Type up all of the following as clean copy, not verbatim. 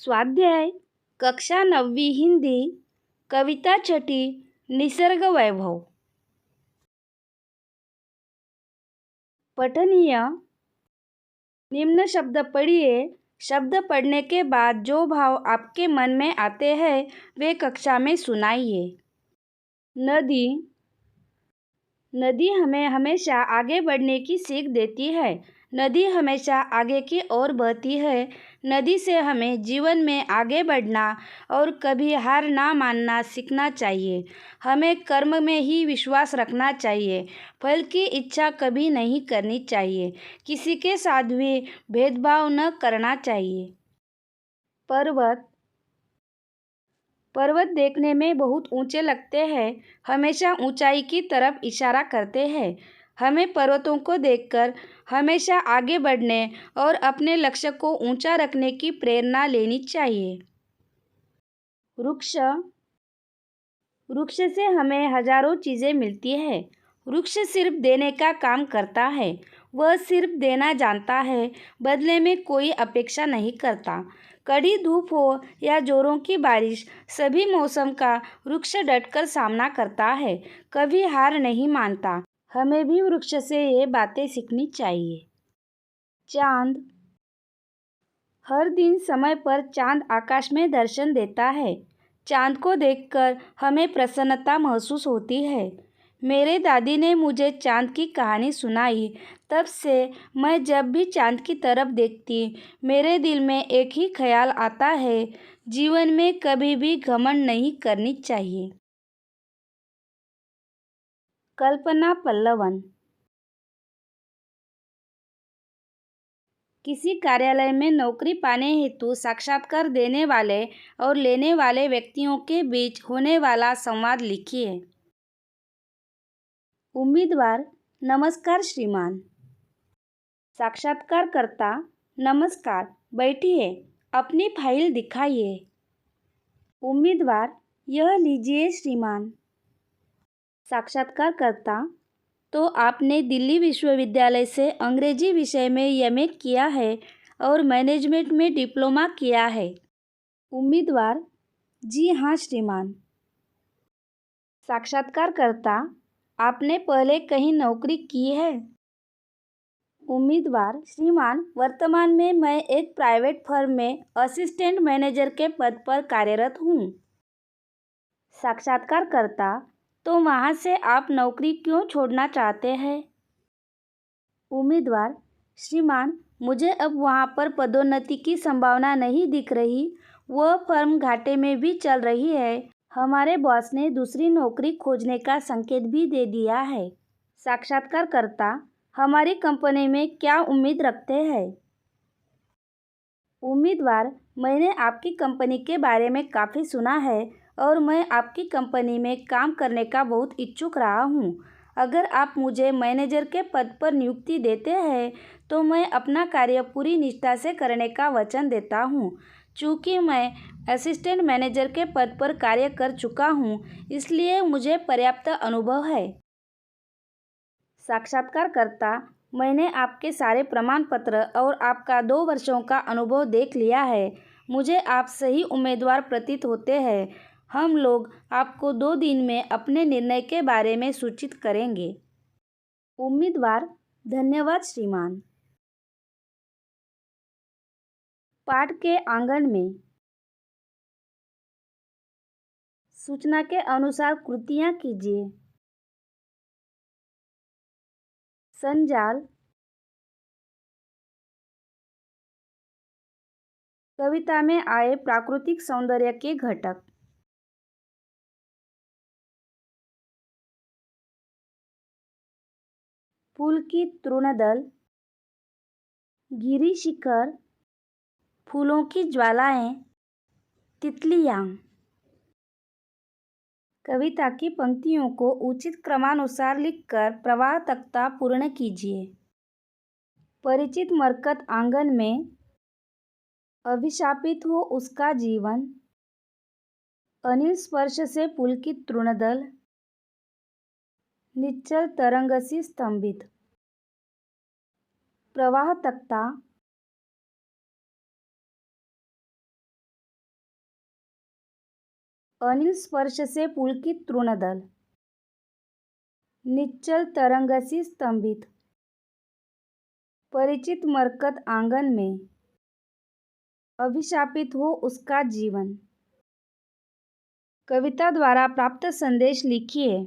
स्वाध्याय कक्षा 9वीं हिंदी कविता छठी निसर्ग वैभव। पठनीय निम्न शब्द पढ़िए। शब्द पढ़ने के बाद जो भाव आपके मन में आते हैं वे कक्षा में सुनाइए। नदी। नदी हमें हमेशा आगे बढ़ने की सीख देती है। नदी हमेशा आगे की ओर बहती है। नदी से हमें जीवन में आगे बढ़ना और कभी हार ना मानना सीखना चाहिए। हमें कर्म में ही विश्वास रखना चाहिए। फल की इच्छा कभी नहीं करनी चाहिए। किसी के साथ भी भेदभाव न करना चाहिए। पर्वत। पर्वत देखने में बहुत ऊंचे लगते हैं, हमेशा ऊंचाई की तरफ इशारा करते हैं। हमें पर्वतों को देखकर हमेशा आगे बढ़ने और अपने लक्ष्य को ऊंचा रखने की प्रेरणा लेनी चाहिए। वृक्ष। वृक्ष से हमें हजारों चीज़ें मिलती है। वृक्ष सिर्फ देने का काम करता है। वह सिर्फ देना जानता है, बदले में कोई अपेक्षा नहीं करता। कड़ी धूप हो या जोरों की बारिश, सभी मौसम का वृक्ष डटकर सामना करता है, कभी हार नहीं मानता। हमें भी वृक्ष से ये बातें सीखनी चाहिए। चांद। हर दिन समय पर चांद आकाश में दर्शन देता है। चांद को देखकर हमें प्रसन्नता महसूस होती है। मेरे दादी ने मुझे चांद की कहानी सुनाई, तब से मैं जब भी चांद की तरफ देखती मेरे दिल में एक ही ख्याल आता है, जीवन में कभी भी घमंड नहीं करनी चाहिए। कल्पना पल्लवन। किसी कार्यालय में नौकरी पाने हेतु साक्षात्कार देने वाले और लेने वाले व्यक्तियों के बीच होने वाला संवाद लिखिए। उम्मीदवार। नमस्कार श्रीमान। साक्षात्कारकर्ता। नमस्कार, बैठिए, अपनी फाइल दिखाइए। उम्मीदवार। यह लीजिए श्रीमान। साक्षात्कारकर्ता। तो आपने दिल्ली विश्वविद्यालय से अंग्रेजी विषय में एमए किया है और मैनेजमेंट में डिप्लोमा किया है। उम्मीदवार। जी हाँ श्रीमान। साक्षात्कारकर्ता। आपने पहले कहीं नौकरी की है? उम्मीदवार। श्रीमान, वर्तमान में मैं एक प्राइवेट फर्म में असिस्टेंट मैनेजर के पद पर कार्यरत हूँ। साक्षात्कारकर्ता। तो वहाँ से आप नौकरी क्यों छोड़ना चाहते हैं? उम्मीदवार। श्रीमान, मुझे अब वहाँ पर पदोन्नति की संभावना नहीं दिख रही। वह फर्म घाटे में भी चल रही है। हमारे बॉस ने दूसरी नौकरी खोजने का संकेत भी दे दिया है। साक्षात्कारकर्ता। हमारी कंपनी में क्या उम्मीद रखते हैं? उम्मीदवार। मैंने आपकी कंपनी के बारे में काफ़ी सुना है और मैं आपकी कंपनी में काम करने का बहुत इच्छुक रहा हूँ। अगर आप मुझे मैनेजर के पद पर नियुक्ति देते हैं तो मैं अपना कार्य पूरी निष्ठा से करने का वचन देता हूँ। चूँकि मैं असिस्टेंट मैनेजर के पद पर कार्य कर चुका हूँ, इसलिए मुझे पर्याप्त अनुभव है। साक्षात्कारकर्ता। मैंने आपके सारे प्रमाण पत्र और आपका 2 वर्षों का अनुभव देख लिया है। मुझे आप सही उम्मीदवार प्रतीत होते हैं। हम लोग आपको 2 दिन में अपने निर्णय के बारे में सूचित करेंगे। उम्मीदवार। धन्यवाद श्रीमान। पाठ के आंगन में। सूचना के अनुसार कृतियाँ कीजिए। संजाल। कविता में आए प्राकृतिक सौंदर्य के घटक। फूल की तृणदल, गिरी शिखर, फूलों की ज्वालाएं, तितलियां। कविता की पंक्तियों को उचित क्रमानुसार लिखकर प्रवाह तख्ता पूर्ण कीजिए। परिचित मरकत आंगन में, अभिशापित हो उसका जीवन, अनिल स्पर्श से पुलकित तृणदल, निश्चल तरंग सी स्तंभित। प्रवाह तख्ता। अनिल स्पर्श से पुलकित तृणदल, निश्चल तरंगसी स्तंभित, परिचित मरकत आंगन में, अभिशापित हो उसका जीवन। कविता द्वारा प्राप्त संदेश लिखिए।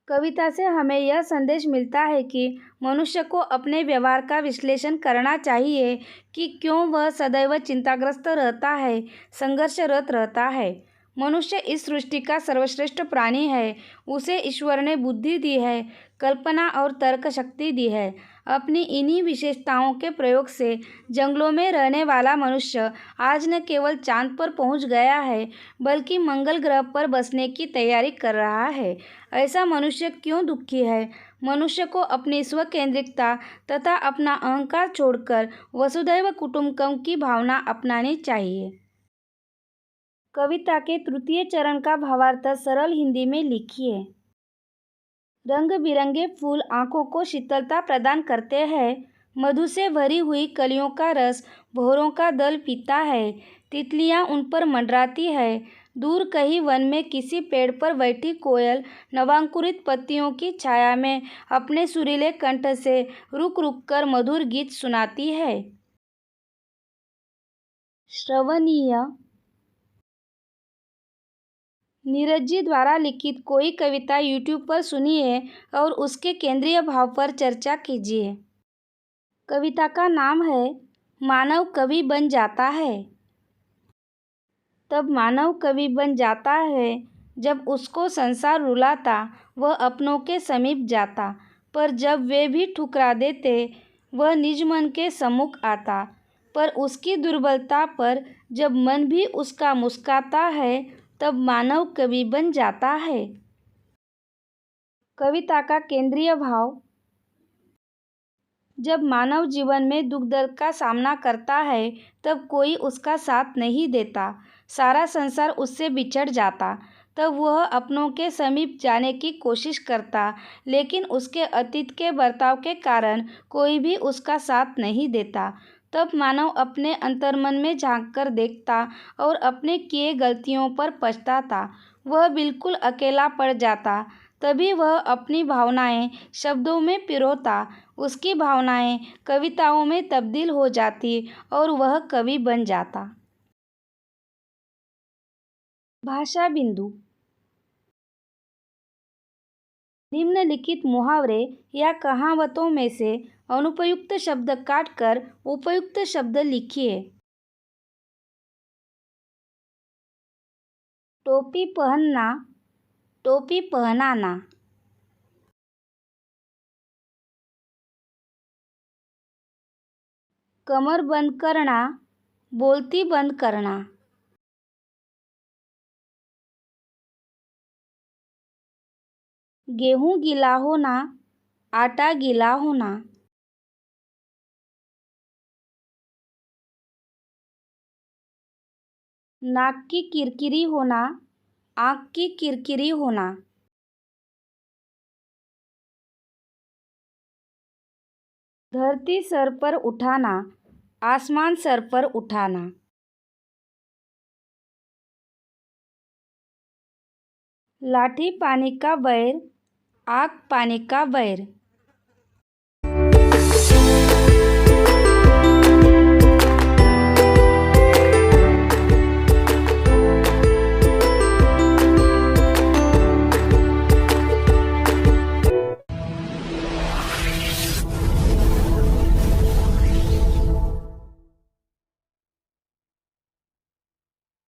कविता से हमें यह संदेश मिलता है कि मनुष्य को अपने व्यवहार का विश्लेषण करना चाहिए कि क्यों वह सदैव चिंताग्रस्त रहता है, संघर्षरत रहता है। मनुष्य इस सृष्टि का सर्वश्रेष्ठ प्राणी है। उसे ईश्वर ने बुद्धि दी है, कल्पना और तर्क शक्ति दी है। अपनी इन्हीं विशेषताओं के प्रयोग से जंगलों में रहने वाला मनुष्य आज न केवल चांद पर पहुंच गया है, बल्कि मंगल ग्रह पर बसने की तैयारी कर रहा है। ऐसा मनुष्य क्यों दुखी है? मनुष्य को अपनी स्वकेंद्रिकता तथा अपना अहंकार छोड़कर वसुधैव कुटुंबकम की भावना अपनानी चाहिए। कविता के तृतीय चरण का भावार्थ सरल हिंदी में लिखिए। रंग बिरंगे फूल आंखों को शीतलता प्रदान करते हैं। मधु से भरी हुई कलियों का रस भौरों का दल पीता है। तितलियां उन पर मंडराती है। दूर कहीं वन में किसी पेड़ पर बैठी कोयल नवांकुरित पत्तियों की छाया में अपने सुरीले कंठ से रुक रुक कर मधुर गीत सुनाती है। श्रवणीय। नीरज जी द्वारा लिखित कोई कविता यूट्यूब पर सुनिए और उसके केंद्रीय भाव पर चर्चा कीजिए। कविता का नाम है मानव कवि बन जाता है। तब मानव कवि बन जाता है जब उसको संसार रुलाता वह अपनों के समीप जाता, पर जब वे भी ठुकरा देते वह निज मन के सम्मुख आता। पर उसकी दुर्बलता पर जब मन भी उसका मुस्काता है तब मानव कवि बन जाता है। कविता का केंद्रीय भाव। जब मानव जीवन में दुख दर्द का सामना करता है तब कोई उसका साथ नहीं देता, सारा संसार उससे बिछड़ जाता। तब वह अपनों के समीप जाने की कोशिश करता, लेकिन उसके अतीत के बर्ताव के कारण कोई भी उसका साथ नहीं देता। तब मानव अपने अंतर्मन में झांक कर देखता और अपने किए गलतियों पर पछताता। वह बिल्कुल अकेला पड़ जाता। तभी वह अपनी भावनाएं शब्दों में पिरोता। उसकी भावनाएं कविताओं में तब्दील हो जाती और वह कवि बन जाता। भाषा बिंदु। निम्नलिखित मुहावरे या कहावतों में से अनुपयुक्त शब्द काटकर उपयुक्त शब्द लिखिए। टोपी पहनना, टोपी पहनाना। कमर बंद करना, बोलती बंद करना। गेहूं गीला होना, आटा गीला होना। नाक की किरकिरी होना, आँख की किरकिरी होना। धरती सर पर उठाना, आसमान सर पर उठाना। लाठी पानी का बैर, आग पानी का बैर।